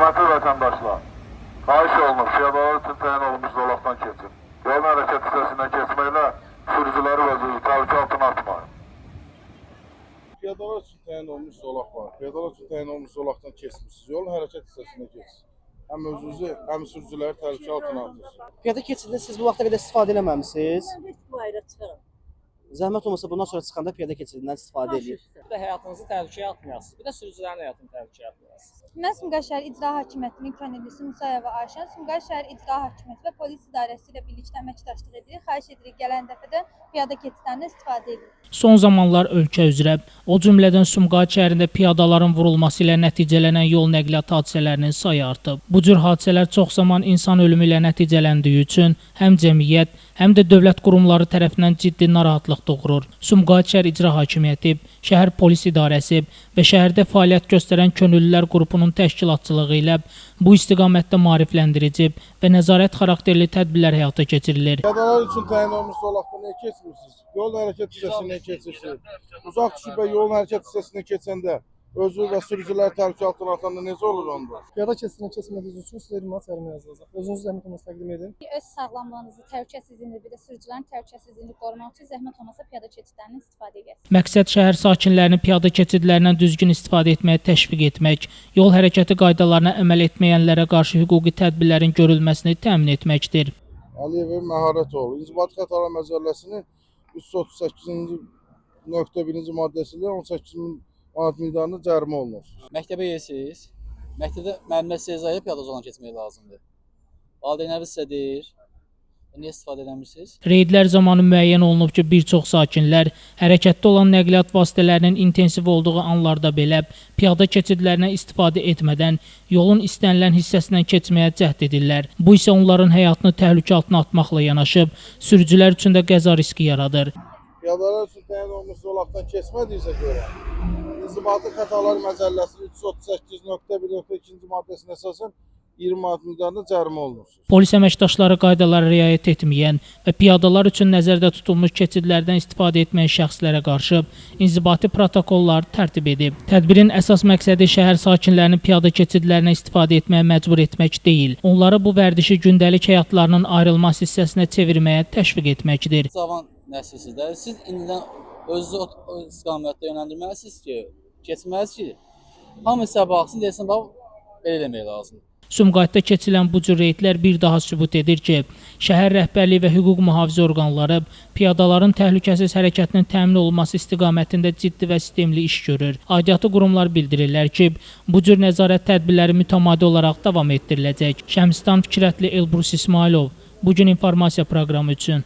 Hörmətli vətəndaşlar, xahiş olunur, piyadalar üçün təyin olunmuş zolaqdan keçin. Yol hərəkət hissəsindən keçməklə sürücüləri və təhlükə altına atmayın. Piyadalar üçün təyin olunmuş zolaq var. Piyadalar üçün təyin olunmuş zolaqdan keçmişsiniz. Yolun hərəkət hissəsindən keçin. Həm özünüzü, həm sürücüləri təhlükə altına atırsınız. Piyada keçidində siz bu vaxta qədər istifadə eləməmisiniz. Bu ayrı çıxarım. Zəhmət olmasa bundan sonra çıxanda piyada keçidindən istifadə edin. Bir də həyatınızı təhlükəyə atmayasınız. Bir də sürücülərin həyatını təhlükəyə atmayasınız. Mən Sumqayıt şəhər İcra Hakimiyyətinin könüllüsü Musayeva Ayşən, Sumqayıt şəhər İcra Hakimiyyəti və Polis İdarəsi ilə birlikdə əməkdaşlıq edirik. Xahiş edirik gələn dəfədə piyada keçidlərindən istifadə edin. Son zamanlar ölkə üzrə, o cümlədən Sumqayıt şəhərində piyadaların vurulması ilə nəticələnən yol nəqliyyat hadisələrinin sayı artıb. Bu cür hadisələr çox zaman insan ölümü ilə nəticələndiyi üçün həm cəmiyyət, həm də dövlət qurumları tərəfindən ciddi narahatlıq doğurur. Sumqayıt şəhər İcra Hakimiyyəti, şəhər Polis İdarəsi və şəhərdə fəaliyyət göstərən könüllülər qrupunun təşkilatçılığı ilə bu istiqamətdə maarifləndirici və nəzarət xarakterli tədbirlər həyata keçirilir. Piyadalar üçün təyin olunmuş zolaqdan niyə keçmirsiniz? Yol hərəkət hissəsindən keçirsiniz. Uzaq düşüb və yolun hərəkət hissəsindən keçəndə özü və sürücülər təhlükə altına atanda necə olur onda? Piyada keçidinə keçmədiyiniz üçün sizə 20 manat cərimə yazılacaq. Özünüz zəhmət olmasa təqdim edin. Öz sağlamlığınızı, təhlükəsizliyini, bir də sürücülərin təhlükəsizliyini qorumaq üçün zəhmət olmasa piyada keçidlərindən istifadə edin. Məqsəd şəhər sakinlərini piyada keçidlərindən düzgün istifadə etməyə təşviq etmək, yol hərəkəti qaydalarına əməl etməyənlərə qarşı hüquqi tədbirlərin görülməsini təmin etməkdir. Əliyevin Məharətoğlu, İnzibati Xətalar Məcəlləsinin 338-ci nöqtə 1-ci maddəsi ilə 18.000 manat miqdarında cərimə olunur. Məktəbə yeyirsiniz. Məktəbdə müəllimlər sizə izah piyada zolaqdan keçmək lazımdır. Valideynləriniz sizə deyir. Niyə istifadə edəmirsiniz? Reydlər zamanı müəyyən olunub ki, bir çox sakinlər hərəkətdə olan nəqliyyat vasitələrinin intensiv olduğu anlarda belə piyada keçidlərinə istifadə etmədən yolun istənilən hissəsindən keçməyə cəhd edirlər. Bu isə onların həyatını təhlükə altına atmaqla yanaşı, sürücülər üçün də qəza riski yaradır. Piyadalar üçün təyin olunmuş zolaqdan keçmədiyinizə görə İnzibati Xətalar Məcəlləsinin 338.1.2-ci maddəsinə əsasən 20 manat miqdarında cərimə olunursunuz. Polis əməkdaşları qaydalara riayət etməyən və piyadalar üçün nəzərdə tutulmuş keçidlərdən istifadə etməyən şəxslərə qarşı inzibati protokollar tərtib edib. Tədbirin əsas məqsədi şəhər sakinlərinin piyada keçidlərinə istifadə etməyə məcbur etmək deyil, onları bu vərdişi gündəlik həyatlarının ayrılmaz hissəsinə çevirməyə təşviq etməkdir. Cavan nəsilsiz də, siz indidən özünüzü o istiqamətdə yönləndirməlisiniz ki, keçməlisiniz ki, hamı sizə baxsın, desin, bax, belə eləmək lazımdır. Sumqayıtda keçilən bu cür reydlər bir daha sübut edir ki, şəhər rəhbərliyi və hüquq mühafizə orqanları piyadaların təhlükəsiz hərəkətinin təmin olunması istiqamətində ciddi və sistemli iş görür. Aidiyyatı qurumlar bildirirlər ki, bu cür nəzarət tədbirləri mütəmadi olaraq davam etdiriləcək. Şəmstan Fikrətli, Elbrus İsmailov, Bugün informasiya proqramı üçün.